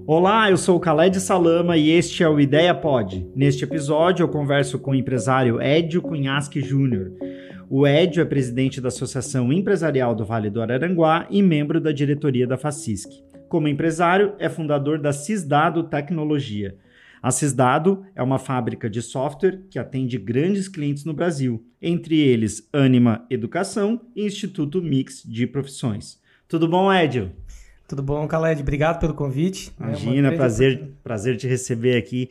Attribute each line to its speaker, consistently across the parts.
Speaker 1: Olá, eu sou o Khaled Salama e este é o Ideia Pod. Neste episódio eu converso com o empresário Edio Cunhasque Júnior. O Edio é presidente da Associação Empresarial do Vale do Araranguá e membro da diretoria da Facisc. Como empresário, é fundador da Cisdado Tecnologia. A Cisdado é uma fábrica de software que atende grandes clientes no Brasil, entre eles Anima Educação e Instituto Mix de Profissões. Tudo bom, Edio?
Speaker 2: Tudo bom, Khaled? Obrigado pelo convite.
Speaker 1: Imagina, prazer te receber aqui.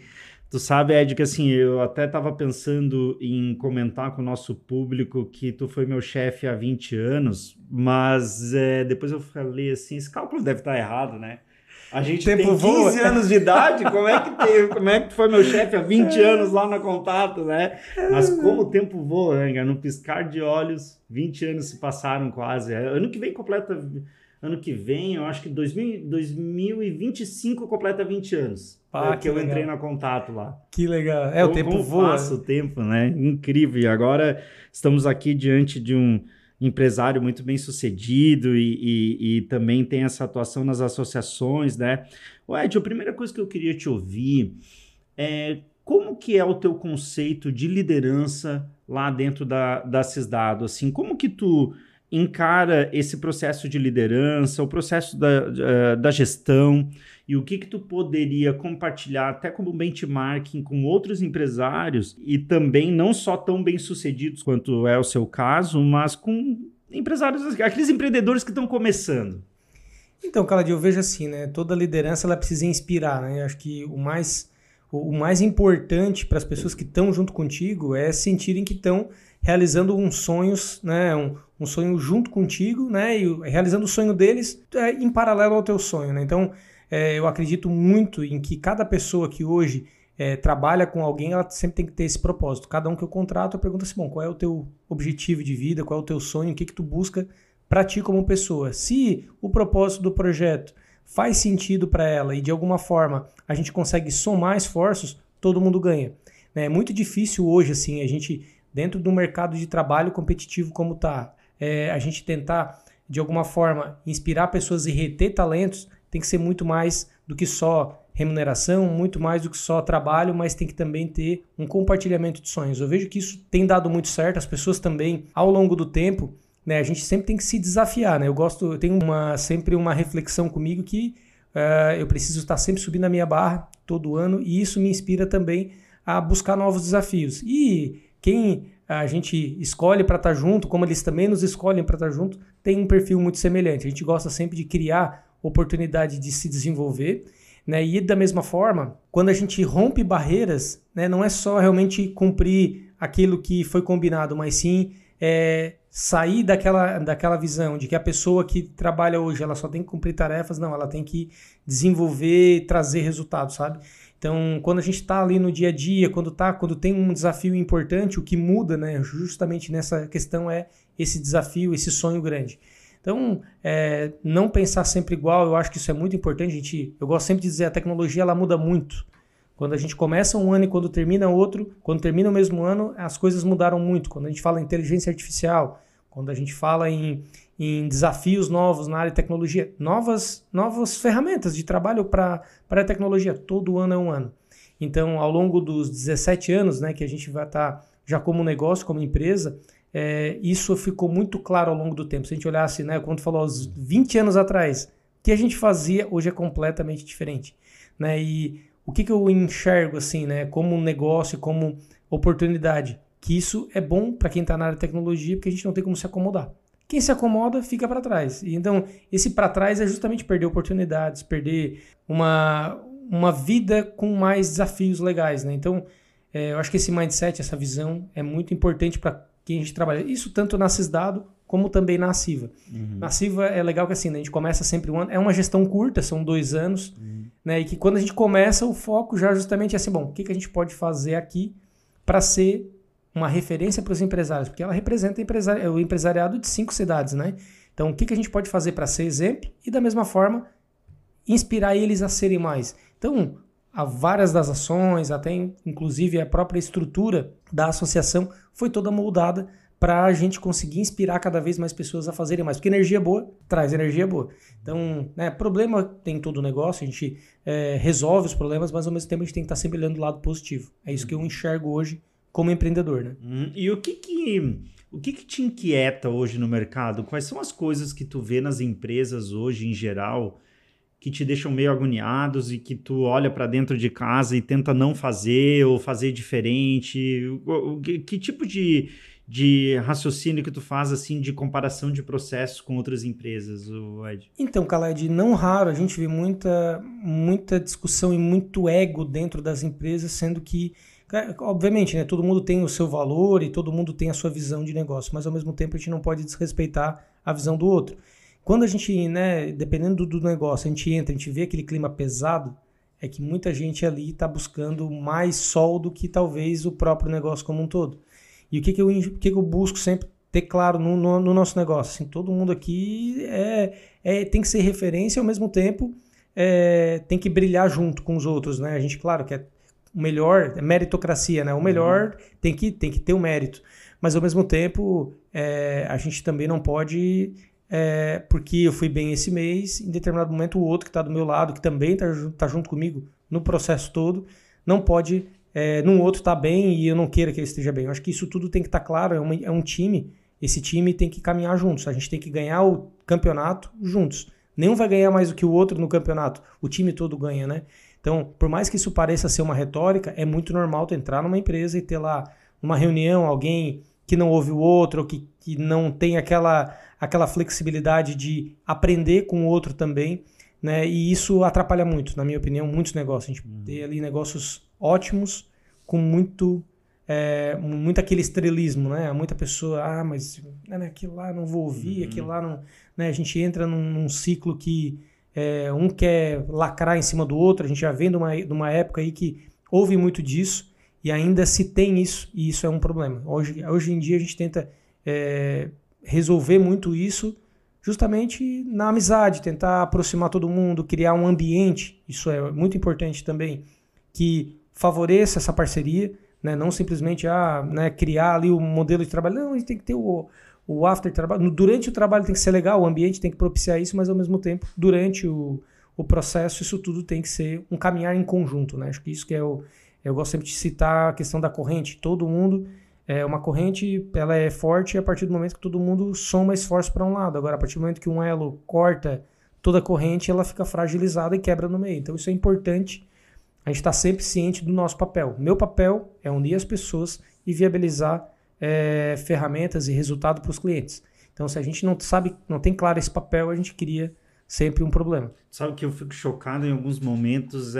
Speaker 1: Tu sabe, Edio, que assim, eu até estava pensando em comentar com o nosso público que tu foi meu chefe há 20 anos, mas depois eu falei assim, esse cálculo deve estar errado, né? A gente tem 15 anos de idade, como é que tu foi meu chefe há 20 anos lá na Contato, né? Mas como o tempo voa, né? No piscar de olhos, 20 anos se passaram quase. Ano que vem, eu acho que 2025 completa 20 anos. Que eu entrei na Contato lá.
Speaker 2: Que legal. O tempo voa.
Speaker 1: Passa o tempo, né? Incrível. E agora estamos aqui diante de um empresário muito bem sucedido e também tem essa atuação nas associações, né? Ed, a primeira coisa que eu queria te ouvir é como que é o teu conceito de liderança lá dentro da Cisdado? Assim, como que tu encara esse processo de liderança, o processo da gestão, e o que tu poderia compartilhar até como benchmarking com outros empresários e também não só tão bem-sucedidos quanto é o seu caso, mas com empresários, aqueles empreendedores que estão começando?
Speaker 2: Então, Khaled, eu vejo assim, né? Toda liderança ela precisa inspirar, né? Eu acho que o mais importante para as pessoas que estão junto contigo é sentirem que estão realizando uns sonhos, né? Um sonho junto contigo, né? E realizando o sonho deles em paralelo ao teu sonho, né? Então, eu acredito muito em que cada pessoa que hoje trabalha com alguém, ela sempre tem que ter esse propósito. Cada um que eu contrato, eu pergunto assim, bom, qual é o teu objetivo de vida, qual é o teu sonho, o que tu busca para ti como pessoa. Se o propósito do projeto faz sentido para ela e de alguma forma a gente consegue somar esforços, todo mundo ganha. É muito difícil hoje, assim, a gente, dentro do mercado de trabalho competitivo como está, a gente tentar, de alguma forma, inspirar pessoas e reter talentos, tem que ser muito mais do que só remuneração, muito mais do que só trabalho, mas tem que também ter um compartilhamento de sonhos. Eu vejo que isso tem dado muito certo, as pessoas também, ao longo do tempo, né, a gente sempre tem que se desafiar, né? Eu tenho sempre uma reflexão comigo que eu preciso estar sempre subindo a minha barra todo ano e isso me inspira também a buscar novos desafios. E quem a gente escolhe para estar junto, como eles também nos escolhem para estar junto, tem um perfil muito semelhante. A gente gosta sempre de criar oportunidade de se desenvolver, né? E da mesma forma, quando a gente rompe barreiras, né, não é só realmente cumprir aquilo que foi combinado, mas sim sair daquela visão de que a pessoa que trabalha hoje ela só tem que cumprir tarefas, não, ela tem que desenvolver e trazer resultados, sabe? Então, quando a gente está ali no dia a dia, quando tem um desafio importante, o que muda, né, justamente nessa questão é esse desafio, esse sonho grande. Então, não pensar sempre igual, eu acho que isso é muito importante. Eu gosto sempre de dizer, a tecnologia ela muda muito. Quando a gente começa um ano e quando termina outro, quando termina o mesmo ano, as coisas mudaram muito. Quando a gente fala em inteligência artificial, quando a gente fala em desafios novos na área de tecnologia, novas ferramentas de trabalho para a tecnologia, todo ano é um ano. Então, ao longo dos 17 anos, né, que a gente vai estar já como negócio, como empresa, isso ficou muito claro ao longo do tempo. Se a gente olhasse, né, quando falou aos 20 anos atrás, o que a gente fazia hoje é completamente diferente, né? E o que eu enxergo assim, né, como um negócio, como oportunidade, que isso é bom para quem está na área de tecnologia, porque a gente não tem como se acomodar. Quem se acomoda fica para trás. E então, esse para trás é justamente perder oportunidades, perder uma vida com mais desafios legais, né? Então, eu acho que esse mindset, essa visão é muito importante para quem a gente trabalha. Isso tanto na Cisdado como também na Civa. Uhum. Na Civa é legal que assim, né, a gente começa sempre um ano, é uma gestão curta, são 2 anos, né, e que quando a gente começa, o foco já justamente é assim, bom, o que a gente pode fazer aqui para ser uma referência para os empresários? Porque ela representa o empresariado de 5 cidades, né? Então, o que a gente pode fazer para ser exemplo e, da mesma forma, inspirar eles a serem mais? Então, há várias das ações, até inclusive a própria estrutura da associação foi toda moldada para a gente conseguir inspirar cada vez mais pessoas a fazerem mais. Porque energia boa traz energia boa. Então, né, problema tem em todo o negócio, a gente resolve os problemas, mas ao mesmo tempo a gente tem que estar sempre olhando do lado positivo. É isso que eu enxergo hoje como empreendedor, né?
Speaker 1: E o que te inquieta hoje no mercado? Quais são as coisas que tu vê nas empresas hoje, em geral, que te deixam meio agoniados e que tu olha para dentro de casa e tenta não fazer ou fazer diferente? Que tipo de raciocínio que tu faz assim de comparação de processos com outras empresas, Ed?
Speaker 2: Então, Khaled, não raro a gente vê muita discussão e muito ego dentro das empresas, sendo que, obviamente, né, todo mundo tem o seu valor e todo mundo tem a sua visão de negócio, mas ao mesmo tempo a gente não pode desrespeitar a visão do outro. Quando a gente, né, dependendo do negócio, a gente entra, a gente vê aquele clima pesado, é que muita gente ali está buscando mais sol do que talvez o próprio negócio como um todo. E o que eu busco sempre ter claro no nosso negócio? Assim, todo mundo aqui tem que ser referência e ao mesmo tempo tem que brilhar junto com os outros, né? A gente, claro, quer o melhor, é meritocracia, né? O melhor tem que ter o mérito. Mas ao mesmo tempo, a gente também não pode... porque eu fui bem esse mês, em determinado momento o outro que está do meu lado, que também está junto comigo no processo todo, não pode, num outro tá bem e eu não queira que ele esteja bem. Eu acho que isso tudo tem que estar claro, é um time, esse time tem que caminhar juntos, a gente tem que ganhar o campeonato juntos. Nenhum vai ganhar mais do que o outro no campeonato, o time todo ganha, né? Então, por mais que isso pareça ser uma retórica, é muito normal tu entrar numa empresa e ter lá numa reunião alguém que não ouve o outro, ou que não tem aquela flexibilidade de aprender com o outro também, né? E isso atrapalha muito, na minha opinião, muitos negócios. A gente tem ali negócios ótimos com muito aquele estrelismo, né? Muita pessoa, mas aquilo lá não vou ouvir, aquilo lá não... Né? A gente entra num ciclo que um quer lacrar em cima do outro, a gente já vem de uma época aí que houve muito disso, e ainda se tem isso, e isso é um problema. Hoje em dia a gente tenta resolver muito isso justamente na amizade, tentar aproximar todo mundo, criar um ambiente, isso é muito importante também, que favoreça essa parceria, né? Não simplesmente criar ali o modelo de trabalho, não, a gente tem que ter o after trabalho, durante o trabalho tem que ser legal, o ambiente tem que propiciar isso, mas ao mesmo tempo, durante o processo, isso tudo tem que ser um caminhar em conjunto, né? Acho que isso que eu gosto sempre de citar a questão da corrente. Todo mundo, uma corrente, ela é forte a partir do momento que todo mundo soma esforço para um lado. Agora, a partir do momento que um elo corta toda a corrente, ela fica fragilizada e quebra no meio. Então, isso é importante. A gente está sempre ciente do nosso papel. Meu papel é unir as pessoas e viabilizar ferramentas e resultado para os clientes. Então, se a gente não tem claro esse papel, a gente cria sempre um problema.
Speaker 1: Sabe que eu fico chocado em alguns momentos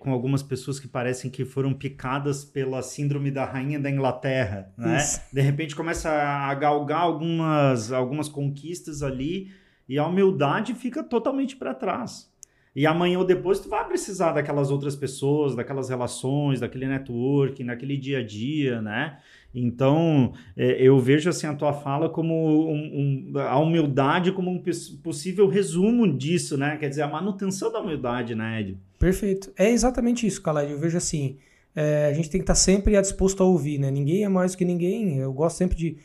Speaker 1: com algumas pessoas que parecem que foram picadas pela síndrome da rainha da Inglaterra, né? De repente começa a galgar algumas conquistas ali e a humildade fica totalmente para trás. E amanhã ou depois tu vai precisar daquelas outras pessoas, daquelas relações, daquele networking, daquele dia a dia, né? Então, eu vejo assim a tua fala como a humildade como um possível resumo disso, né? Quer dizer, a manutenção da humildade, né, Ed?
Speaker 2: Perfeito. É exatamente isso, Khaled. Eu vejo assim, a gente tem que estar sempre disposto a ouvir, né? Ninguém é mais do que ninguém. Eu gosto muito de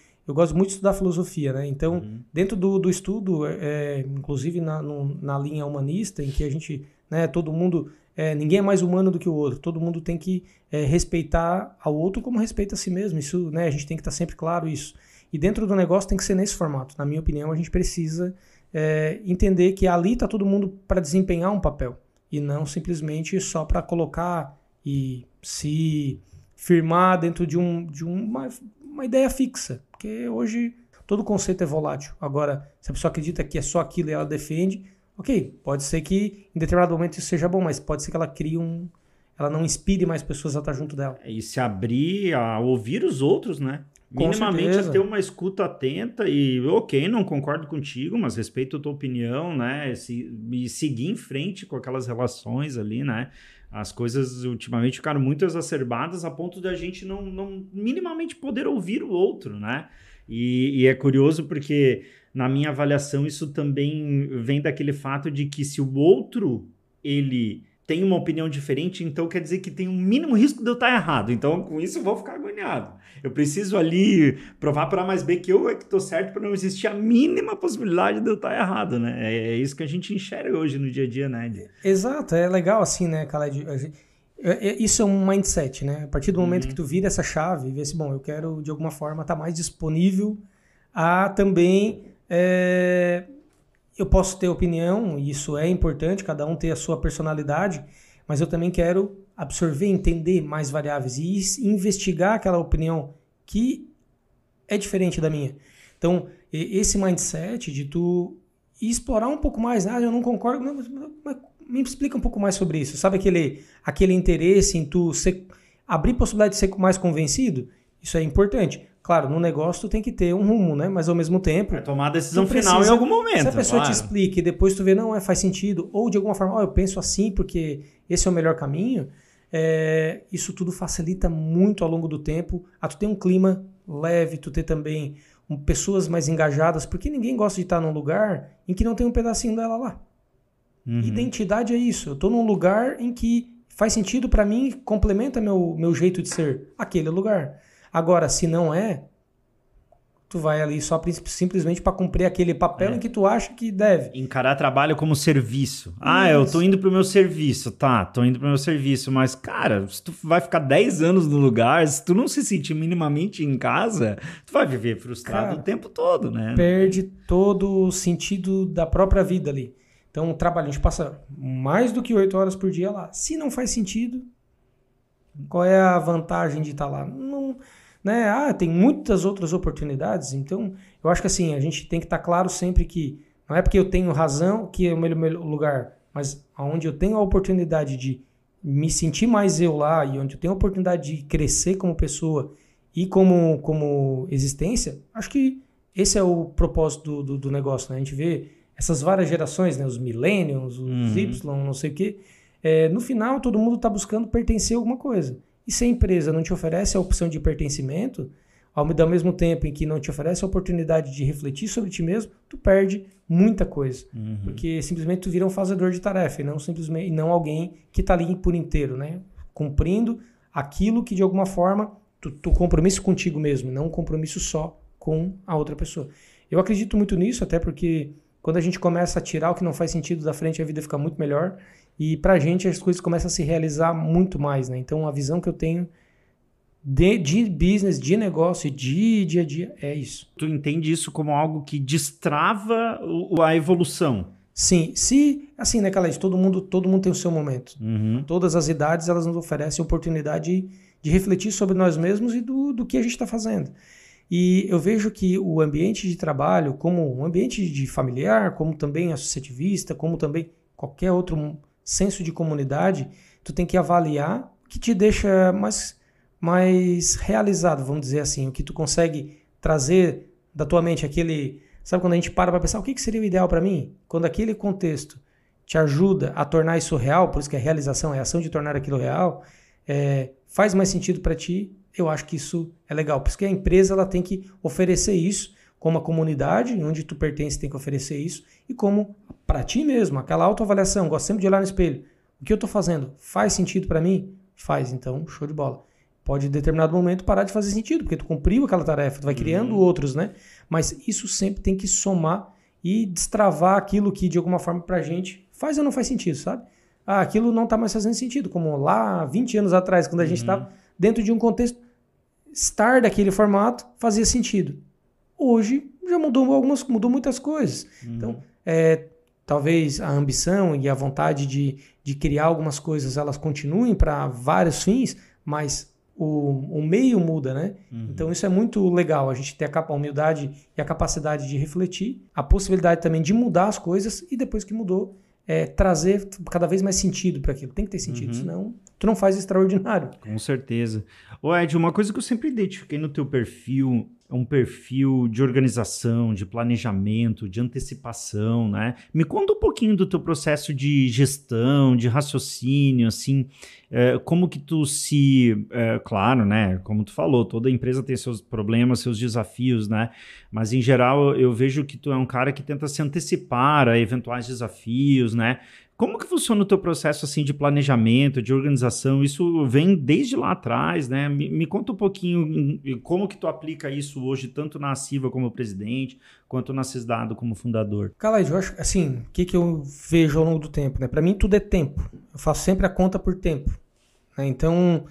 Speaker 2: estudar filosofia, né? Então, dentro do estudo, inclusive na linha humanista, em que a gente, né, todo mundo, ninguém é mais humano do que o outro. Todo mundo tem que respeitar ao outro como respeita a si mesmo. Isso, né, a gente tem que estar sempre claro isso. E dentro do negócio tem que ser nesse formato. Na minha opinião, a gente precisa entender que ali está todo mundo para desempenhar um papel e não simplesmente só para colocar e se firmar dentro de uma ideia fixa, porque hoje todo conceito é volátil. Agora, se a pessoa acredita que é só aquilo e ela defende, ok, pode ser que em determinado momento isso seja bom, mas pode ser que ela crie ela não inspire mais pessoas a estar junto dela.
Speaker 1: E se abrir a ouvir os outros, né?
Speaker 2: Com
Speaker 1: Minimamente
Speaker 2: certeza.
Speaker 1: ter uma escuta atenta e, ok, não concordo contigo, mas respeito a tua opinião, né? E seguir em frente com aquelas relações ali, né? As coisas ultimamente ficaram muito exacerbadas a ponto de a gente não minimamente poder ouvir o outro, né? E é curioso porque, na minha avaliação, isso também vem daquele fato de que se o outro, ele tem uma opinião diferente, então quer dizer que tem um mínimo risco de eu estar errado. Então, com isso, eu vou ficar agoniado. Eu preciso ali provar para A mais B que eu é que estou certo para não existir a mínima possibilidade de eu estar errado, né? É isso que a gente enxerga hoje no dia a dia, né?
Speaker 2: Exato, é legal assim, né, Khaled? Isso é um mindset, né? A partir do momento que tu vira essa chave e vê assim, bom, eu quero de alguma forma estar mais disponível a também... eu posso ter opinião, e isso é importante, cada um ter a sua personalidade, mas eu também quero absorver, entender mais variáveis e investigar aquela opinião que é diferente da minha. Então, esse mindset de tu explorar um pouco mais, eu não concordo, mas me explica um pouco mais sobre isso. Sabe aquele interesse em tu abrir possibilidade de ser mais convencido? Isso é importante. Claro, no negócio tu tem que ter um rumo, né? Mas ao mesmo tempo...
Speaker 1: É tomar a decisão final em algum momento.
Speaker 2: Se a pessoa te explica e depois tu vê, não, faz sentido, ou de alguma forma, eu penso assim porque esse é o melhor caminho, isso tudo facilita muito ao longo do tempo a tu ter um clima leve, tu ter também pessoas mais engajadas, porque ninguém gosta de estar num lugar em que não tem um pedacinho dela lá. Identidade é isso. Eu tô num lugar em que faz sentido para mim, complementa meu jeito de ser aquele lugar. Agora, se não tu vai ali só simplesmente para cumprir aquele papel em que tu acha que deve.
Speaker 1: Encarar trabalho como serviço. Eu tô indo pro meu serviço. Tá, tô indo pro meu serviço. Mas, cara, se tu vai ficar 10 anos no lugar, se tu não se sentir minimamente em casa, tu vai viver frustrado o tempo todo, né?
Speaker 2: Perde todo o sentido da própria vida ali. Então, o trabalho, a gente passa mais do que 8 horas por dia lá. Se não faz sentido, qual é a vantagem de estar lá? Não... né? Tem muitas outras oportunidades, então eu acho que assim, a gente tem que estar claro sempre que não é porque eu tenho razão que é o meu lugar, mas onde eu tenho a oportunidade de me sentir mais eu lá e onde eu tenho a oportunidade de crescer como pessoa e como existência, acho que esse é o propósito do negócio, né? A gente vê essas várias gerações, né? Os millennials, os Y, não sei o quê, no final todo mundo está buscando pertencer a alguma coisa. E se a empresa não te oferece a opção de pertencimento, ao mesmo tempo em que não te oferece a oportunidade de refletir sobre ti mesmo, tu perde muita coisa. Porque simplesmente tu vira um fazedor de tarefa e não alguém que está ali por inteiro, né? Cumprindo aquilo que de alguma forma tu compromisso contigo mesmo, não um compromisso só com a outra pessoa. Eu acredito muito nisso, até porque quando a gente começa a tirar o que não faz sentido da frente, a vida fica muito melhor. E pra gente as coisas começam a se realizar muito mais, né? Então a visão que eu tenho de business, de negócio, de dia a dia é isso.
Speaker 1: Tu entende isso como algo que destrava a evolução?
Speaker 2: Sim, assim, né, Khaled? Todo mundo tem o seu momento. Todas as idades elas nos oferecem oportunidade de refletir sobre nós mesmos e do que a gente está fazendo. E eu vejo que o ambiente de trabalho, como um ambiente de familiar, como também associativista, como também qualquer outro senso de comunidade, tu tem que avaliar o que te deixa mais realizado, vamos dizer assim, o que tu consegue trazer da tua mente, sabe quando a gente para pensar o que seria o ideal para mim? Quando aquele contexto te ajuda a tornar isso real, por isso que a realização é a ação de tornar aquilo real, faz mais sentido para ti, eu acho que isso é legal, por isso que a empresa ela tem que oferecer isso, como a comunidade, onde tu pertence tem que oferecer isso, e como para ti mesmo, aquela autoavaliação, gosto sempre de olhar no espelho, o que eu estou fazendo faz sentido para mim? Faz, então show de bola. Pode em determinado momento parar de fazer sentido, porque tu cumpriu aquela tarefa, tu vai criando outros, né? Mas isso sempre tem que somar e destravar aquilo que de alguma forma pra gente faz ou não faz sentido, sabe? Aquilo não tá mais fazendo sentido, como lá 20 anos atrás, quando a gente estava dentro de um contexto, estar daquele formato fazia sentido. Hoje já mudou muitas coisas. Então, talvez a ambição e a vontade de criar algumas coisas, elas continuem para vários fins, mas o meio muda, né? Então isso é muito legal, a gente ter a humildade e a capacidade de refletir, a possibilidade também de mudar as coisas e depois que mudou, trazer cada vez mais sentido para aquilo. Tem que ter sentido, senão tu não faz extraordinário.
Speaker 1: Com certeza. Ed, uma coisa que eu sempre identifiquei no teu perfil é um perfil de organização, de planejamento, de antecipação, né? Me conta um pouquinho do teu processo de gestão, de raciocínio, assim, como que tu claro, né? Como tu falou, toda empresa tem seus problemas, seus desafios, né? Mas, em geral, eu vejo que tu é um cara que tenta se antecipar a eventuais desafios, né? Como que funciona o teu processo assim de planejamento, de organização? Isso vem desde lá atrás, né? Me conta um pouquinho como que tu aplica isso hoje, tanto na Aciva como presidente, quanto na Sysdado como fundador.
Speaker 2: Khaled, eu acho, assim, o que eu vejo ao longo do tempo, né? Para mim tudo é tempo. Eu faço sempre a conta por tempo, né? Então,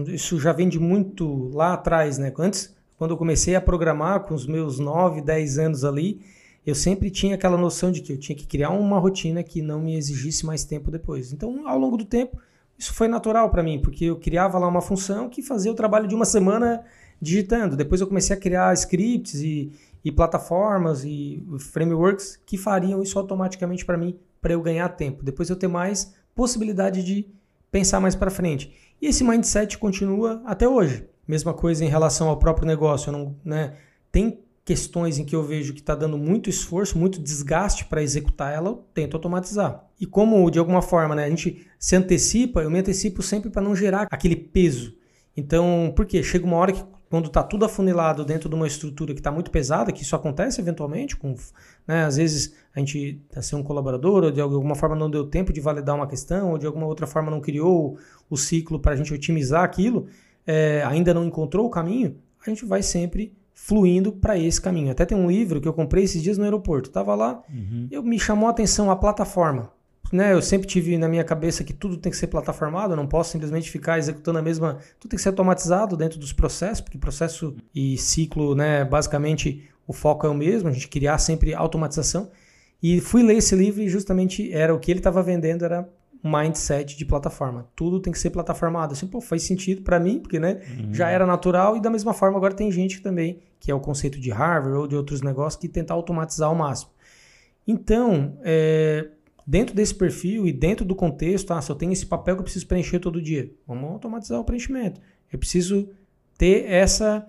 Speaker 2: isso já vem de muito lá atrás, né? Antes, quando eu comecei a programar com os meus 9, 10 anos ali, eu sempre tinha aquela noção de que eu tinha que criar uma rotina que não me exigisse mais tempo depois. Então, ao longo do tempo, isso foi natural para mim, porque eu criava lá uma função que fazia o trabalho de uma semana digitando. Depois eu comecei a criar scripts e plataformas e frameworks que fariam isso automaticamente para mim, para eu ganhar tempo. Depois eu ter mais possibilidade de pensar mais para frente. E esse mindset continua até hoje. Mesma coisa em relação ao próprio negócio. Eu não, né, tem questões em que eu vejo que está dando muito esforço, muito desgaste para executar ela, eu tento automatizar. E como, de alguma forma, né, a gente se antecipa, eu me antecipo sempre para não gerar aquele peso. Então, por quê? Chega uma hora que, quando está tudo afunilado dentro de uma estrutura que está muito pesada, que isso acontece eventualmente, né, às vezes a gente está sendo um colaborador, ou de alguma forma não deu tempo de validar uma questão, ou de alguma outra forma não criou o ciclo para a gente otimizar aquilo, ainda não encontrou o caminho, a gente vai sempre fluindo para esse caminho. Até tem um livro que eu comprei esses dias no aeroporto. Estava lá, me chamou a atenção a plataforma. Né? Eu sempre tive na minha cabeça que tudo tem que ser plataformado, eu não posso simplesmente ficar executando a mesma... Tudo tem que ser automatizado dentro dos processos, porque processo e ciclo, né, basicamente, o foco é o mesmo, a gente criar sempre automatização. E fui ler esse livro e justamente era o que ele estava vendendo, era mindset de plataforma. Tudo tem que ser plataformado. Assim, pô, faz sentido para mim, porque né, já era natural e da mesma forma agora tem gente também, que é o conceito de Harvard ou de outros negócios, que tenta automatizar ao máximo. Então, dentro desse perfil e dentro do contexto, se eu tenho esse papel que eu preciso preencher todo dia, vamos automatizar o preenchimento. Eu preciso ter essa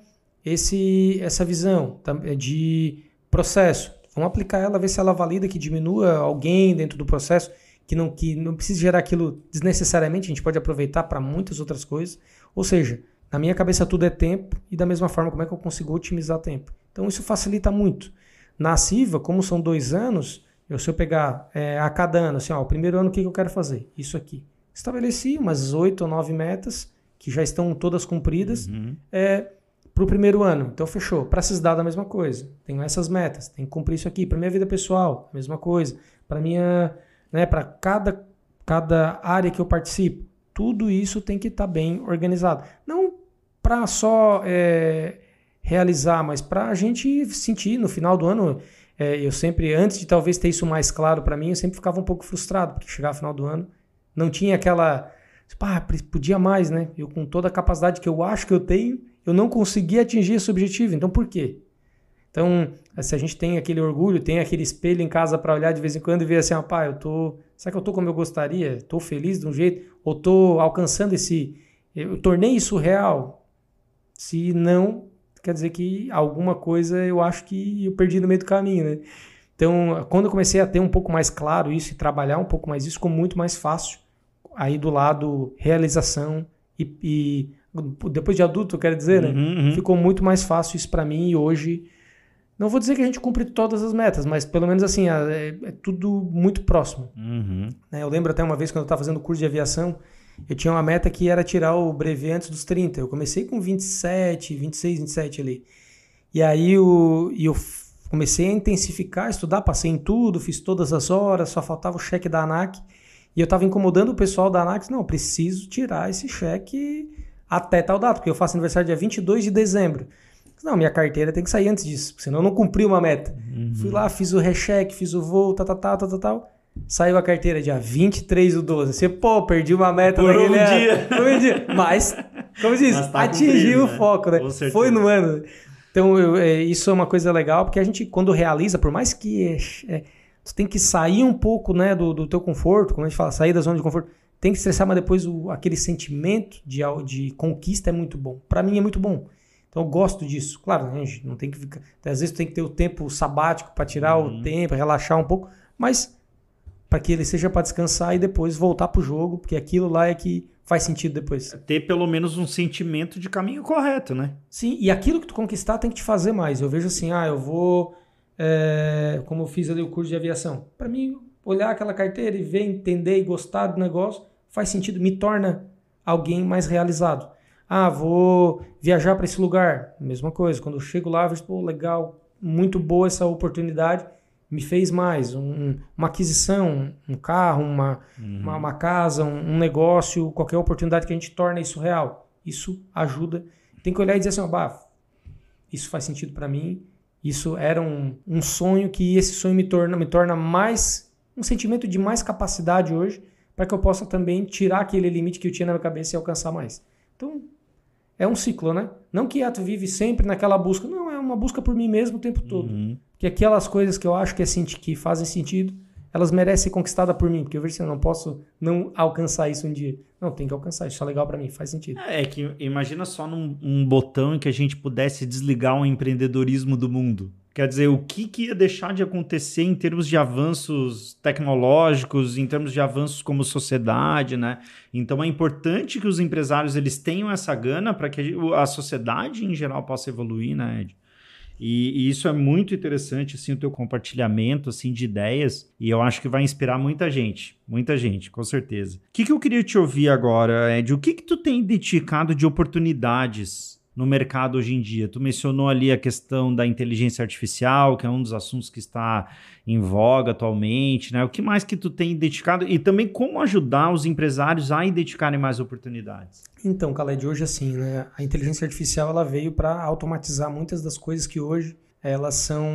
Speaker 2: visão de processo. Vamos aplicar ela, ver se ela valida que diminua alguém dentro do processo, que não precisa gerar aquilo desnecessariamente, a gente pode aproveitar para muitas outras coisas. Ou seja, na minha cabeça tudo é tempo e da mesma forma como é que eu consigo otimizar tempo. Então isso facilita muito. Na Aciva, como são 2 anos, se eu pegar a cada ano, assim, o primeiro ano o que eu quero fazer? Isso aqui. Estabeleci umas 8 ou 9 metas que já estão todas cumpridas para o primeiro ano. Então fechou. Para Sysdado a mesma coisa. Tenho essas metas, tenho que cumprir isso aqui. Para minha vida pessoal, a mesma coisa. Para minha... para cada área que eu participo, tudo isso tem que estar bem organizado. Não para só realizar, mas para a gente sentir no final do ano. Eu sempre, antes de talvez ter isso mais claro para mim, eu sempre ficava um pouco frustrado, porque chegava no final do ano, não tinha aquela... podia mais, né? Eu com toda a capacidade que eu acho que eu tenho, eu não conseguia atingir esse objetivo. Então por quê? Então, se a gente tem aquele orgulho, tem aquele espelho em casa para olhar de vez em quando e ver assim, será que eu estou como eu gostaria? Estou feliz de um jeito? Ou estou alcançando eu tornei isso real? Se não, quer dizer que alguma coisa eu acho que eu perdi no meio do caminho, né? Então, quando eu comecei a ter um pouco mais claro isso e trabalhar um pouco mais isso, ficou muito mais fácil aí do lado realização e depois de adulto, eu quero dizer, né? Ficou muito mais fácil isso para mim e hoje... Não vou dizer que a gente cumpre todas as metas, mas pelo menos assim, é tudo muito próximo. Eu lembro até uma vez quando eu estava fazendo o curso de aviação, eu tinha uma meta que era tirar o brevet antes dos 30. Eu comecei com 26, 27 ali. E aí eu comecei a intensificar, estudar, passei em tudo, fiz todas as horas, só faltava o cheque da ANAC. E eu estava incomodando o pessoal da ANAC, não, preciso tirar esse cheque até tal data, porque eu faço aniversário dia 22 de dezembro. Não, minha carteira tem que sair antes disso, senão eu não cumpri uma meta. Fui lá, fiz o recheque, fiz o voo, tal. Saiu a carteira dia 23/12. Você, perdi uma meta naquele dia. Por um dia. Mas, como diz, atingiu o foco, né? Foi no ano. Então, isso é uma coisa legal, porque a gente, quando realiza, por mais que você tem que sair um pouco, né, do teu conforto, como a gente fala, sair da zona de conforto, tem que estressar, mas depois aquele sentimento de conquista é muito bom. Para mim é muito bom. Então eu gosto disso. Claro, a gente não tem que ficar... Às vezes tem que ter o tempo sabático para tirar o tempo, relaxar um pouco, mas para que ele seja para descansar e depois voltar pro jogo, porque aquilo lá é que faz sentido depois.
Speaker 1: Ter pelo menos um sentimento de caminho correto, né?
Speaker 2: Sim, e aquilo que tu conquistar tem que te fazer mais. Eu vejo assim, eu vou... como eu fiz ali o curso de aviação. Para mim, olhar aquela carteira e ver, entender e gostar do negócio, faz sentido, me torna alguém mais realizado. Ah, vou viajar para esse lugar, mesma coisa. Quando eu chego lá, eu vejo, pô, legal, muito boa essa oportunidade, me fez mais. Uma aquisição, um carro, uma casa, um negócio, qualquer oportunidade que a gente torna isso real. Isso ajuda. Tem que olhar e dizer assim, isso faz sentido para mim, isso era um sonho, que esse sonho me torna mais, um sentimento de mais capacidade hoje, para que eu possa também tirar aquele limite que eu tinha na minha cabeça e alcançar mais. Então, é um ciclo, né? Não que tu vive sempre naquela busca, não, é uma busca por mim mesmo o tempo todo. Que aquelas coisas que eu acho que fazem sentido, elas merecem ser conquistadas por mim, porque eu vejo assim, eu não posso não alcançar isso um dia. Não, tem que alcançar, isso é legal para mim, faz sentido.
Speaker 1: É que imagina só num botão em que a gente pudesse desligar o empreendedorismo do mundo. Quer dizer, o que ia deixar de acontecer em termos de avanços tecnológicos, em termos de avanços como sociedade, né? Então é importante que os empresários eles tenham essa gana para que a sociedade em geral possa evoluir, né, Ed? E isso é muito interessante, assim, o teu compartilhamento, assim, de ideias, e eu acho que vai inspirar muita gente, com certeza. O que eu queria te ouvir agora, Ed? O que tu tem identificado de oportunidades no mercado hoje em dia? Tu mencionou ali a questão da inteligência artificial, que é um dos assuntos que está em voga atualmente, né? O que mais que tu tem identificado? E também como ajudar os empresários a identificarem mais oportunidades?
Speaker 2: Então, Khaled, hoje assim, né? A inteligência artificial ela veio para automatizar muitas das coisas que hoje elas são,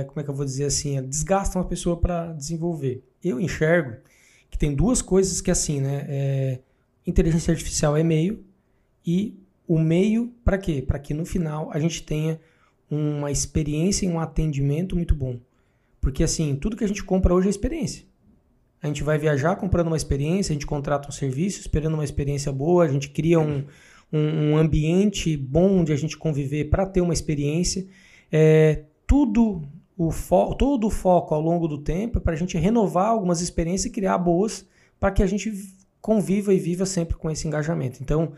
Speaker 2: como é que eu vou dizer assim, desgastam a pessoa para desenvolver. Eu enxergo que tem duas coisas que assim, né? Inteligência artificial é meio, e o meio para quê? Para que no final a gente tenha uma experiência e um atendimento muito bom. Porque assim, tudo que a gente compra hoje é experiência. A gente vai viajar comprando uma experiência, a gente contrata um serviço esperando uma experiência boa, a gente cria um ambiente bom onde a gente conviver para ter uma experiência. Todo o foco ao longo do tempo é para a gente renovar algumas experiências e criar boas para que a gente conviva e viva sempre com esse engajamento. Então,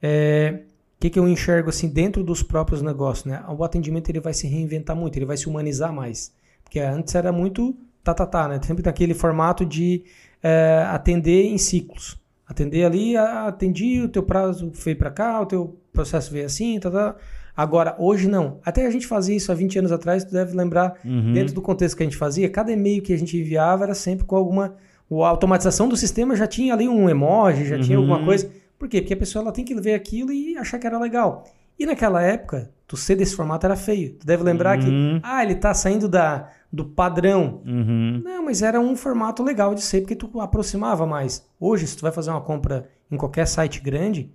Speaker 2: o que eu enxergo assim dentro dos próprios negócios, né? O atendimento ele vai se reinventar muito, ele vai se humanizar mais. Porque antes era muito né? Sempre naquele formato de atender em ciclos. Atender ali, atendi, o teu prazo veio para cá, o teu processo veio assim, Agora, hoje não. Até a gente fazia isso há 20 anos atrás, tu deve lembrar, dentro do contexto que a gente fazia, cada e-mail que a gente enviava era sempre com alguma... A automatização do sistema já tinha ali um emoji, já tinha alguma coisa... Por quê? Porque a pessoa ela tem que ver aquilo e achar que era legal. E naquela época, tu ser desse formato era feio. Tu deve lembrar que, ele tá saindo do padrão. Não, mas era um formato legal de ser, porque tu aproximava mais. Hoje, se tu vai fazer uma compra em qualquer site grande,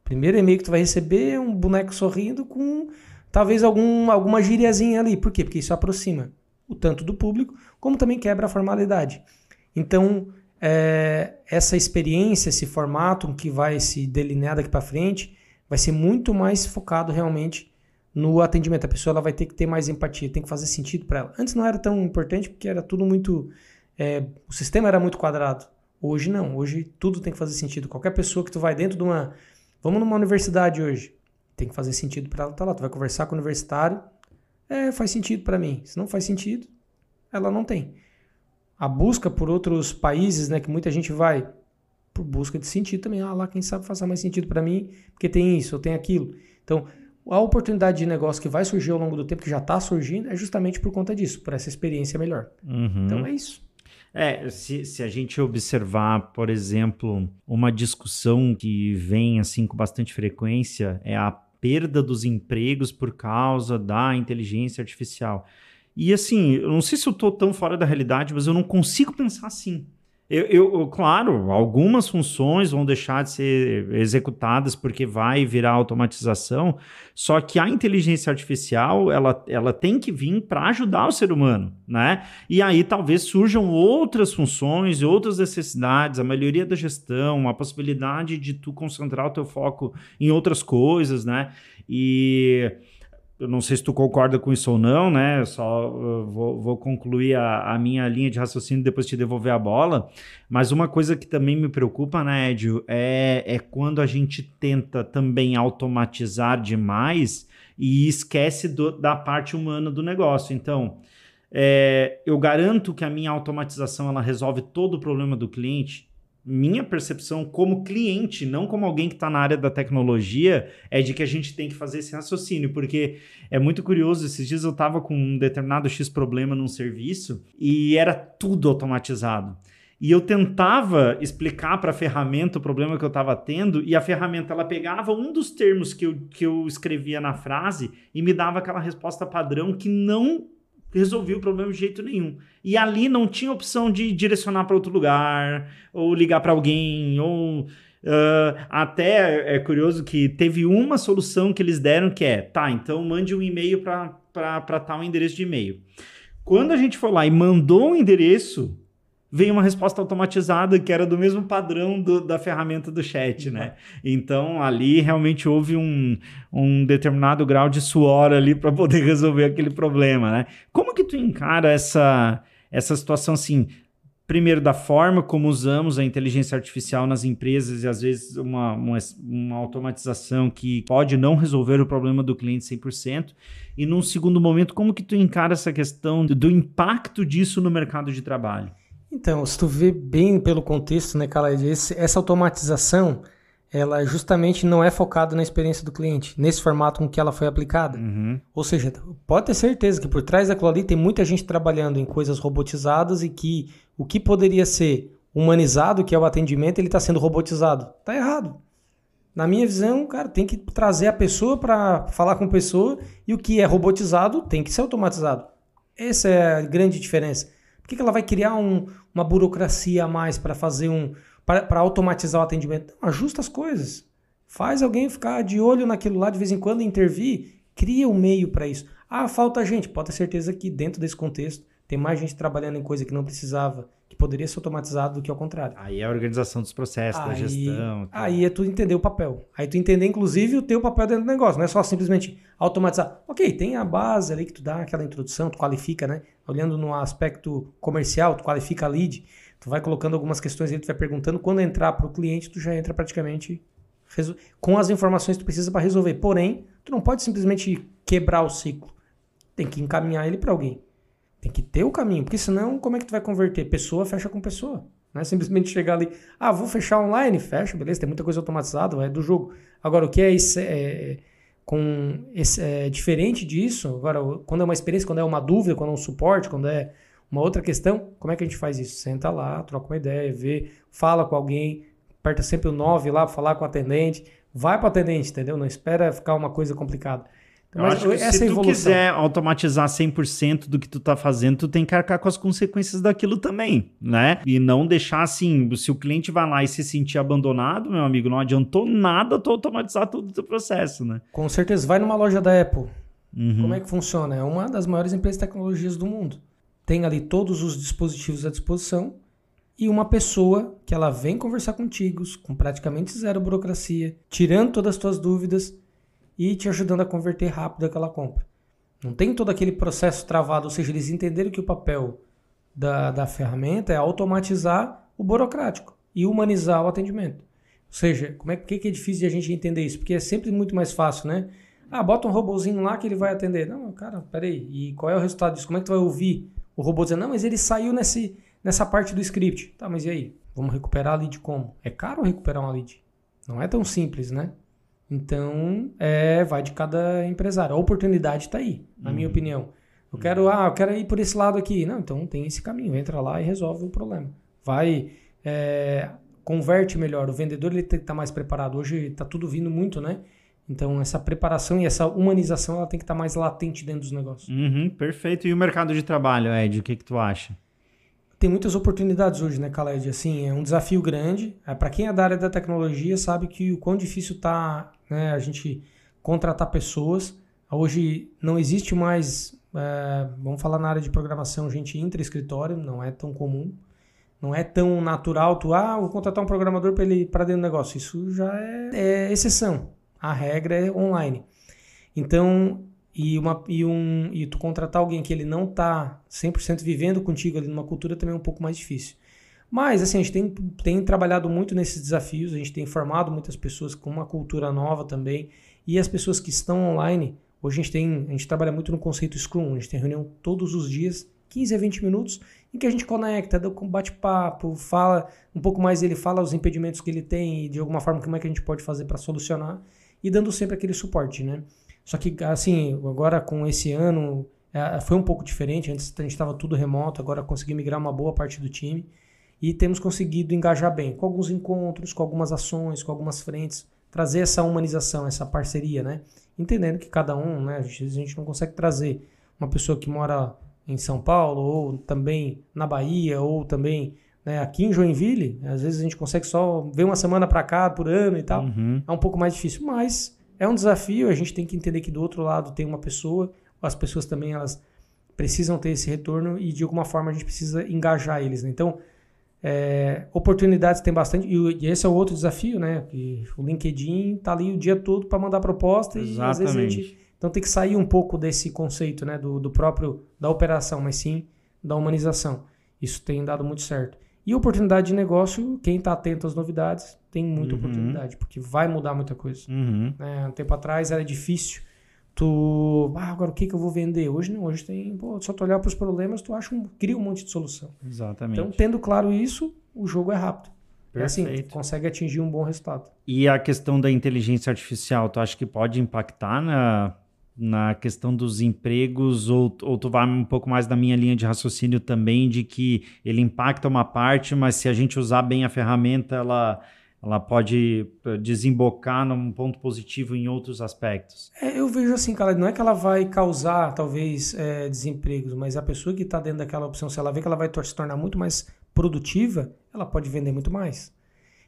Speaker 2: o primeiro e-mail que tu vai receber é um boneco sorrindo com talvez alguma gíriazinha ali. Por quê? Porque isso aproxima o tanto do público, como também quebra a formalidade. Então... essa experiência, esse formato que vai se delinear daqui para frente, vai ser muito mais focado realmente no atendimento. A pessoa ela vai ter que ter mais empatia, tem que fazer sentido para ela. Antes não era tão importante porque era tudo muito... o sistema era muito quadrado. Hoje não, hoje tudo tem que fazer sentido. Qualquer pessoa que tu vai dentro de uma... Vamos numa universidade hoje, tem que fazer sentido para ela estar lá. Tu vai conversar com o universitário, faz sentido para mim. Se não faz sentido, ela não tem. A busca por outros países, né, que muita gente vai por busca de sentido também. Lá quem sabe faça mais sentido para mim, porque tem isso ou tem aquilo. Então, a oportunidade de negócio que vai surgir ao longo do tempo, que já está surgindo, é justamente por conta disso, por essa experiência melhor. Então, é isso.
Speaker 1: Se a gente observar, por exemplo, uma discussão que vem assim com bastante frequência, é a perda dos empregos por causa da inteligência artificial. E assim, eu não sei se eu estou tão fora da realidade, mas eu não consigo pensar assim. Claro, algumas funções vão deixar de ser executadas porque vai virar automatização, só que a inteligência artificial, ela tem que vir para ajudar o ser humano, né? E aí talvez surjam outras funções, outras necessidades, a melhoria da gestão, a possibilidade de tu concentrar o teu foco em outras coisas, né? E... eu não sei se tu concorda com isso ou não, né? Só vou concluir a minha linha de raciocínio e depois te devolver a bola. Mas uma coisa que também me preocupa, né, Edio, é quando a gente tenta também automatizar demais e esquece da parte humana do negócio. Então, eu garanto que a minha automatização ela resolve todo o problema do cliente. Minha percepção como cliente, não como alguém que está na área da tecnologia, é de que a gente tem que fazer esse raciocínio, porque é muito curioso. Esses dias eu estava com um determinado X problema num serviço e era tudo automatizado. E eu tentava explicar para a ferramenta o problema que eu estava tendo, e a ferramenta ela pegava um dos termos que eu escrevia na frase e me dava aquela resposta padrão que não resolvia o problema de jeito nenhum. E ali não tinha opção de direcionar para outro lugar, ou ligar para alguém, ou... até é curioso que teve uma solução que eles deram que então mande um e-mail para tal endereço de e-mail. Quando a gente foi lá e mandou um endereço, veio uma resposta automatizada que era do mesmo padrão da ferramenta do chat, né? Então, ali realmente houve um determinado grau de suor ali para poder resolver aquele problema, né? Como que tu encara essa situação, assim, primeiro da forma como usamos a inteligência artificial nas empresas e às vezes uma automatização que pode não resolver o problema do cliente 100%, e num segundo momento, como que tu encara essa questão do impacto disso no mercado de trabalho?
Speaker 2: Então, se tu vê bem pelo contexto, né, Khaled, essa automatização, ela justamente não é focada na experiência do cliente, nesse formato com que ela foi aplicada.
Speaker 1: Uhum.
Speaker 2: Ou seja, pode ter certeza que por trás daquilo ali tem muita gente trabalhando em coisas robotizadas e que o que poderia ser humanizado, que é o atendimento, ele está sendo robotizado. Está errado. Na minha visão, cara, tem que trazer a pessoa para falar com a pessoa, e o que é robotizado tem que ser automatizado. Essa é a grande diferença. Por que ela vai criar uma burocracia a mais para fazer para automatizar o atendimento? Não, ajusta as coisas. Faz alguém ficar de olho naquilo lá de vez em quando, intervir, cria um meio para isso. Falta gente. Pode ter certeza que dentro desse contexto tem mais gente trabalhando em coisa que não precisava, que poderia ser automatizado, do que ao contrário.
Speaker 1: Aí é a organização dos processos, da gestão.
Speaker 2: Aí é tu entender o papel. Aí tu entender, inclusive, o teu papel dentro do negócio. Não é só simplesmente automatizar. Ok, tem a base ali que tu dá aquela introdução, tu qualifica, né? Olhando no aspecto comercial, tu qualifica a lead, tu vai colocando algumas questões aí, tu vai perguntando. Quando entrar para o cliente, tu já entra praticamente com as informações que tu precisa para resolver. Porém, tu não pode simplesmente quebrar o ciclo. Tem que encaminhar ele para alguém. Tem que ter o caminho, porque senão como é que tu vai converter? Pessoa fecha com pessoa. Não é simplesmente chegar ali, vou fechar online, fecha, beleza, tem muita coisa automatizada, é do jogo. Agora, o que é diferente disso, agora, quando é uma experiência, quando é uma dúvida, quando é um suporte, quando é uma outra questão, como é que a gente faz isso? Senta lá, troca uma ideia, vê, fala com alguém, aperta sempre o 9 lá para falar com o atendente, vai para o atendente, entendeu? Não espera ficar uma coisa complicada.
Speaker 1: Mas acho que se tu quiser automatizar 100% do que tu tá fazendo, tu tem que arcar com as consequências daquilo também, né? E não deixar assim, se o cliente vai lá e se sentir abandonado, meu amigo, não adiantou nada tu automatizar todo o teu processo, né?
Speaker 2: Com certeza. Vai numa loja da Apple.
Speaker 1: Uhum.
Speaker 2: Como é que funciona? É uma das maiores empresas de tecnologias do mundo. Tem ali todos os dispositivos à disposição e uma pessoa que ela vem conversar contigo com praticamente zero burocracia, tirando todas as tuas dúvidas e te ajudando a converter rápido aquela compra. Não tem todo aquele processo travado, ou seja, eles entenderam que o papel da ferramenta é automatizar o burocrático e humanizar o atendimento. Ou seja, por que é difícil de a gente entender isso? Porque é sempre muito mais fácil, né? Bota um robozinho lá que ele vai atender. Não, cara, peraí, e qual é o resultado disso? Como é que tu vai ouvir o robô dizendo, não, mas ele saiu nessa parte do script. Tá, mas e aí? Vamos recuperar a lead como? É caro recuperar uma lead. Não é tão simples, né? Então, vai de cada empresário. A oportunidade está aí, na minha opinião. Eu quero ir por esse lado aqui. Não, então tem esse caminho. Entra lá e resolve o problema. Converte melhor. O vendedor ele tem que estar mais preparado. Hoje está tudo vindo muito, né? Então, essa preparação e essa humanização ela tem que estar mais latente dentro dos negócios.
Speaker 1: Perfeito. E o mercado de trabalho, Ed? O que tu acha?
Speaker 2: Tem muitas oportunidades hoje, né, Khaled? Assim, é um desafio grande. Para quem é da área da tecnologia, sabe que o quão difícil está, né, a gente contratar pessoas. Hoje não existe mais, vamos falar na área de programação, gente intra-escritório, não é tão comum. Não é tão natural vou contratar um programador para ele ir para dentro do negócio. Isso já é exceção. A regra é online. Então, e tu contratar alguém que ele não está 100% vivendo contigo ali numa cultura também é um pouco mais difícil. Mas, assim, a gente tem trabalhado muito nesses desafios, a gente tem formado muitas pessoas com uma cultura nova também, e as pessoas que estão online, hoje a gente trabalha muito no conceito Scrum, a gente tem reunião todos os dias 15 a 20 minutos em que a gente conecta, dá um bate-papo, fala um pouco mais, ele fala os impedimentos que ele tem e de alguma forma como é que a gente pode fazer para solucionar e dando sempre aquele suporte, né? Só que, assim, agora com esse ano foi um pouco diferente. Antes a gente estava tudo remoto, agora consegui migrar uma boa parte do time e temos conseguido engajar bem com alguns encontros, com algumas ações, com algumas frentes, trazer essa humanização, essa parceria, né? Entendendo que cada um, né? A gente não consegue trazer uma pessoa que mora em São Paulo ou também na Bahia ou também, né, aqui em Joinville. Às vezes a gente consegue só ver uma semana para cá por ano e tal. É um pouco mais difícil, mas é um desafio. A gente tem que entender que do outro lado tem uma pessoa, as pessoas também elas precisam ter esse retorno e de alguma forma a gente precisa engajar eles, né? Então, oportunidades tem bastante e esse é o outro desafio, né? Que o LinkedIn tá ali o dia todo para mandar proposta.
Speaker 1: Exatamente.
Speaker 2: E às vezes a gente então tem que sair um pouco desse conceito, né? Do próprio da operação, mas sim da humanização. Isso tem dado muito certo. E oportunidade de negócio, quem está atento às novidades tem muita oportunidade, porque vai mudar muita coisa. Um tempo atrás era difícil agora o que eu vou vender? Hoje não, hoje tem, só tu olhar para os problemas, tu cria um monte de solução.
Speaker 1: Exatamente.
Speaker 2: Então, tendo claro isso, o jogo é rápido.
Speaker 1: Perfeito.
Speaker 2: É assim, tu consegue atingir um bom resultado.
Speaker 1: E a questão da inteligência artificial, tu acha que pode impactar na questão dos empregos ou tu vai um pouco mais da minha linha de raciocínio também de que ele impacta uma parte, mas se a gente usar bem a ferramenta, ela pode desembocar num ponto positivo em outros aspectos?
Speaker 2: Eu vejo assim, cara, não é que ela vai causar, talvez, desempregos, mas a pessoa que está dentro daquela opção, se ela vê que ela vai se tornar muito mais produtiva, ela pode vender muito mais.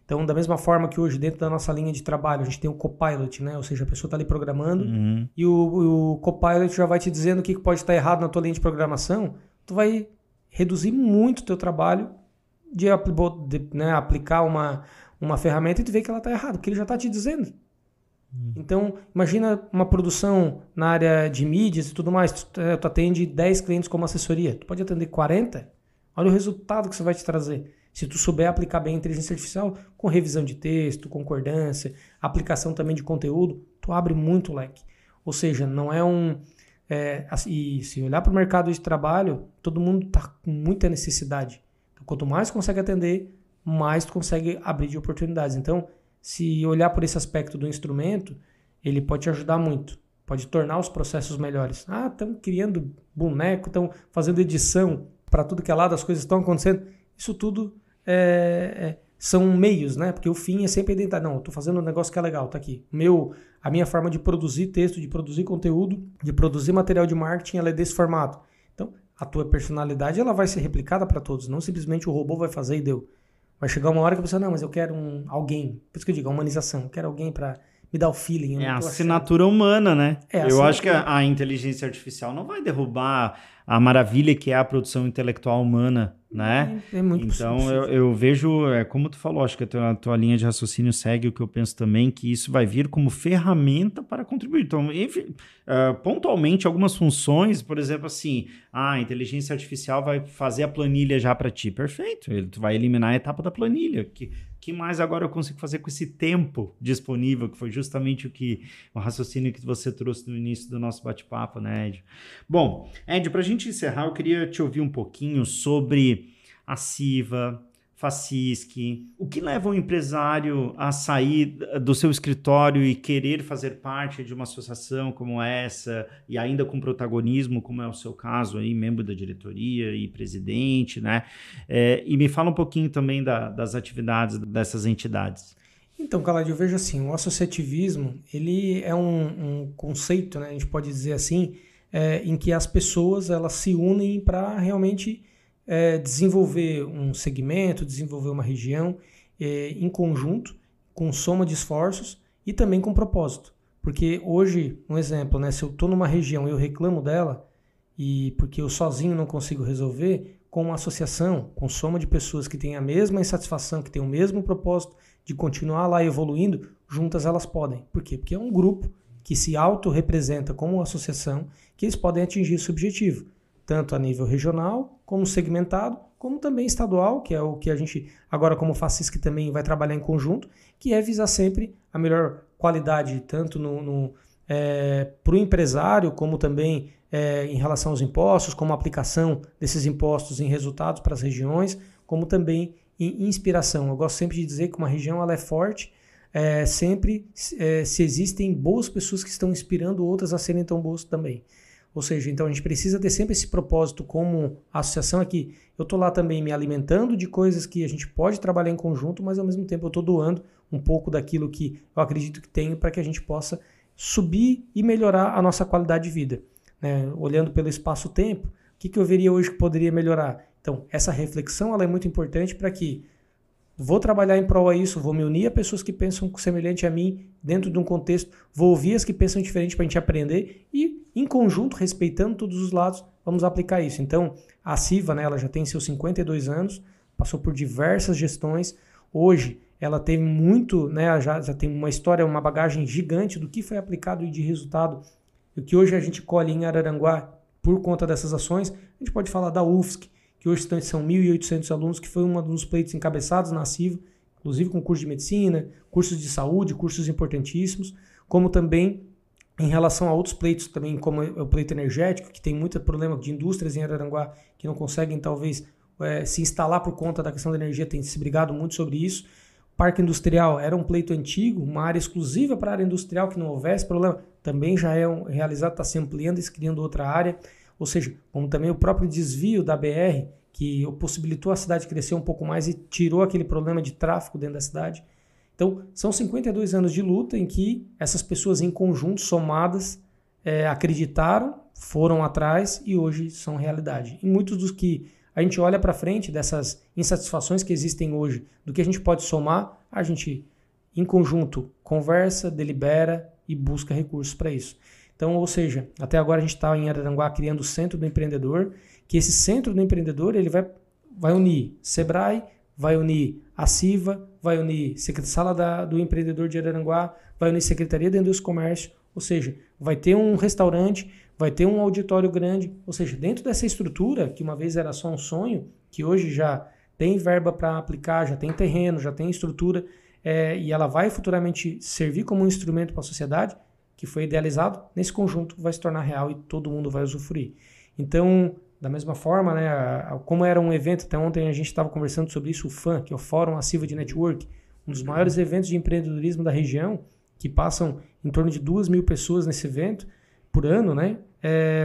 Speaker 2: Então, da mesma forma que hoje, dentro da nossa linha de trabalho, a gente tem o Copilot, né? Ou seja, a pessoa está ali programando e o Copilot já vai te dizendo o que pode estar errado na tua linha de programação. Tu vai reduzir muito o teu trabalho de aplicar uma ferramenta e tu vê que ela está errada, porque ele já está te dizendo. Então, imagina uma produção na área de mídias e tudo mais. Tu atende 10 clientes como assessoria. Tu pode atender 40. Olha o resultado que isso vai te trazer. Se tu souber aplicar bem a inteligência artificial, com revisão de texto, concordância, aplicação também de conteúdo, tu abre muito o leque. Ou seja, não é e se olhar para o mercado de trabalho, todo mundo está com muita necessidade. Então, quanto mais consegue atender, mais tu consegue abrir de oportunidades. Então, se olhar por esse aspecto do instrumento, ele pode te ajudar muito. Pode tornar os processos melhores. Estão criando boneco, estão fazendo edição para tudo que é lado, as coisas estão acontecendo. Isso tudo são meios, né? Porque o fim é sempre identidade. Não, eu estou fazendo um negócio que é legal, tá aqui. A minha forma de produzir texto, de produzir conteúdo, de produzir material de marketing, ela é desse formato. Então, a tua personalidade ela vai ser replicada para todos. Não simplesmente o robô vai fazer e deu. Vai chegar uma hora que você, não, mas eu quero alguém. Por isso que eu digo, a humanização. Eu quero alguém para me dar o feeling.
Speaker 1: É a assinatura humana, né? Eu acho que
Speaker 2: a
Speaker 1: inteligência artificial não vai derrubar a maravilha que é a produção intelectual humana, né?
Speaker 2: É muito
Speaker 1: então,
Speaker 2: possível.
Speaker 1: eu vejo, como tu falou, acho que a tua linha de raciocínio segue o que eu penso também, que isso vai vir como ferramenta para contribuir. Então, enfim, pontualmente, algumas funções, por exemplo, assim, a inteligência artificial vai fazer a planilha já para ti. Perfeito, tu vai eliminar a etapa da planilha. Que mais agora eu consigo fazer com esse tempo disponível, que foi justamente o raciocínio que você trouxe no início do nosso bate-papo, né, Ed? Bom, Ed, para a gente encerrar, eu queria te ouvir um pouquinho sobre a Siva, Facisc. O que leva um empresário a sair do seu escritório e querer fazer parte de uma associação como essa, e ainda com protagonismo, como é o seu caso, aí, membro da diretoria e presidente, né? E me fala um pouquinho também das atividades dessas entidades.
Speaker 2: Então, Calad, eu vejo assim, o associativismo, ele é um conceito, né, a gente pode dizer assim, em que as pessoas elas se unem para realmente desenvolver um segmento, desenvolver uma região em conjunto, com soma de esforços e também com propósito. Porque hoje, um exemplo, né, se eu estou numa região e eu reclamo dela, e porque eu sozinho não consigo resolver, com uma associação, com soma de pessoas que têm a mesma insatisfação, que têm o mesmo propósito de continuar lá evoluindo, juntas elas podem. Por quê? Porque é um grupo que se auto-representa como associação, que eles podem atingir esse objetivo, tanto a nível regional, como segmentado, como também estadual, que é o que a gente, agora como Facisc também vai trabalhar em conjunto, que é visar sempre a melhor qualidade, tanto para o empresário, como também em relação aos impostos, como a aplicação desses impostos em resultados para as regiões, como também em inspiração. Eu gosto sempre de dizer que uma região ela é forte sempre se existem boas pessoas que estão inspirando outras a serem tão boas também. Ou seja, então a gente precisa ter sempre esse propósito como associação aqui. Eu estou lá também me alimentando de coisas que a gente pode trabalhar em conjunto, mas ao mesmo tempo eu estou doando um pouco daquilo que eu acredito que tenho para que a gente possa subir e melhorar a nossa qualidade de vida. Né? Olhando pelo espaço-tempo, o que eu veria hoje que poderia melhorar? Então, essa reflexão ela é muito importante para que vou trabalhar em prol a isso, vou me unir a pessoas que pensam semelhante a mim dentro de um contexto, vou ouvir as que pensam diferente para a gente aprender e, em conjunto, respeitando todos os lados, vamos aplicar isso. Então, a Siva, né, ela já tem seus 52 anos, passou por diversas gestões, hoje ela tem muito, né, já tem uma história, uma bagagem gigante do que foi aplicado e de resultado, o que hoje a gente colhe em Araranguá por conta dessas ações. A gente pode falar da UFSC, que hoje são 1.800 alunos, que foi um dos pleitos encabeçados na Siva, inclusive com curso de medicina, cursos de saúde, cursos importantíssimos, como também em relação a outros pleitos também, como o pleito energético, que tem muito problema de indústrias em Araranguá que não conseguem talvez se instalar por conta da questão da energia, tem se brigado muito sobre isso. Parque industrial era um pleito antigo, uma área exclusiva para a área industrial, que não houvesse problema, também já é realizado, está se ampliando e se criando outra área. Ou seja, como também o próprio desvio da BR, que possibilitou a cidade crescer um pouco mais e tirou aquele problema de tráfego dentro da cidade. Então, são 52 anos de luta em que essas pessoas em conjunto, somadas, acreditaram, foram atrás e hoje são realidade. E muitos dos que a gente olha para frente, dessas insatisfações que existem hoje, do que a gente pode somar, a gente, em conjunto, conversa, delibera e busca recursos para isso. Então, ou seja, até agora a gente está em Araranguá criando o Centro do Empreendedor, que esse Centro do Empreendedor ele vai unir Sebrae, vai unir a Siva, vai unir Sala do Empreendedor de Araranguá, vai unir Secretaria da Indústria e Comércio, ou seja, vai ter um restaurante, vai ter um auditório grande, ou seja, dentro dessa estrutura, que uma vez era só um sonho, que hoje já tem verba para aplicar, já tem terreno, já tem estrutura, e ela vai futuramente servir como um instrumento para a sociedade, que foi idealizado, nesse conjunto vai se tornar real e todo mundo vai usufruir. Então, da mesma forma, né, como era um evento, até ontem a gente estava conversando sobre isso, o FAN, que é o Fórum Assiva de Network, um dos maiores eventos de empreendedorismo da região, que passam em torno de 2.000 pessoas nesse evento por ano, né?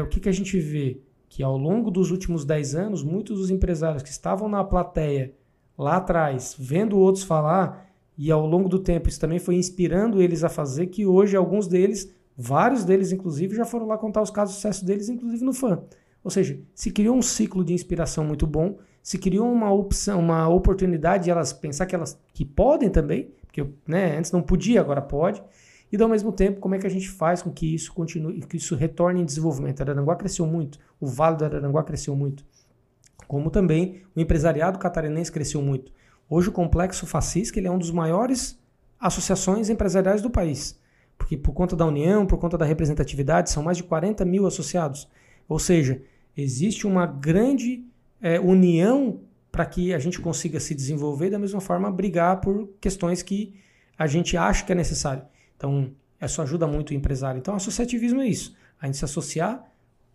Speaker 2: O que a gente vê? Que ao longo dos últimos 10 anos, muitos dos empresários que estavam na plateia lá atrás, vendo outros falar, e ao longo do tempo isso também foi inspirando eles a fazer, que hoje alguns deles, vários deles inclusive, já foram lá contar os casos de sucesso deles, inclusive no FAN. Ou seja, se criou um ciclo de inspiração muito bom, se criou uma opção, uma oportunidade de elas pensar que podem também, porque antes não podia, agora pode, e ao mesmo tempo, como é que a gente faz com que isso continue, que isso retorne em desenvolvimento? Araranguá cresceu muito, o Vale do Araranguá cresceu muito, como também o empresariado catarinense cresceu muito. Hoje o Complexo Facisc ele é um dos maiores associações empresariais do país, porque por conta da união, por conta da representatividade, são mais de 40 mil associados. Ou seja, existe uma grande união para que a gente consiga se desenvolver e da mesma forma brigar por questões que a gente acha que é necessário. Então, isso ajuda muito o empresário. Então, associativismo é isso. A gente se associar,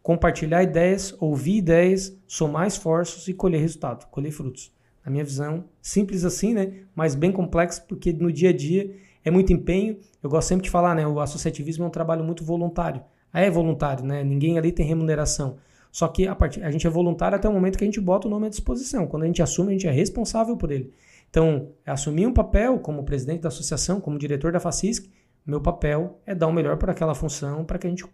Speaker 2: compartilhar ideias, ouvir ideias, somar esforços e colher resultado, colher frutos. Na minha visão, simples assim, né? Mas bem complexo, porque no dia a dia é muito empenho. Eu gosto sempre de falar, né? O associativismo é um trabalho muito voluntário. É voluntário, né? Ninguém ali tem remuneração. Só que a gente é voluntário até o momento que a gente bota o nome à disposição. Quando a gente assume, a gente é responsável por ele. Então, assumir um papel como presidente da associação, como diretor da Facisc, meu papel é dar o melhor para aquela função, para que a gente,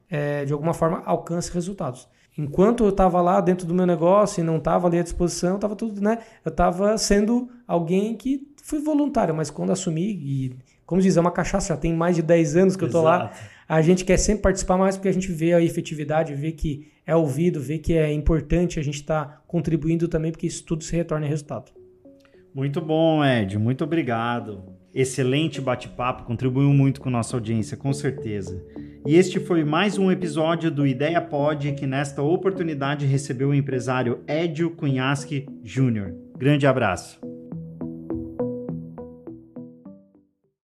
Speaker 2: de alguma forma, alcance resultados. Enquanto eu estava lá dentro do meu negócio e não estava ali à disposição, estava tudo, né? Eu estava sendo alguém que fui voluntário, mas quando assumi, e como diz, é uma cachaça, já tem mais de 10 anos que eu estou lá, a gente quer sempre participar mais porque a gente vê a efetividade, vê que é ouvido, vê que é importante a gente estar contribuindo também, porque isso tudo se retorna em resultado.
Speaker 1: Muito bom, Ed, muito obrigado. Excelente bate-papo, contribuiu muito com nossa audiência, com certeza. E este foi mais um episódio do Ideia Pod, que nesta oportunidade recebeu o empresário Edio Cunhasque Jr. Grande abraço.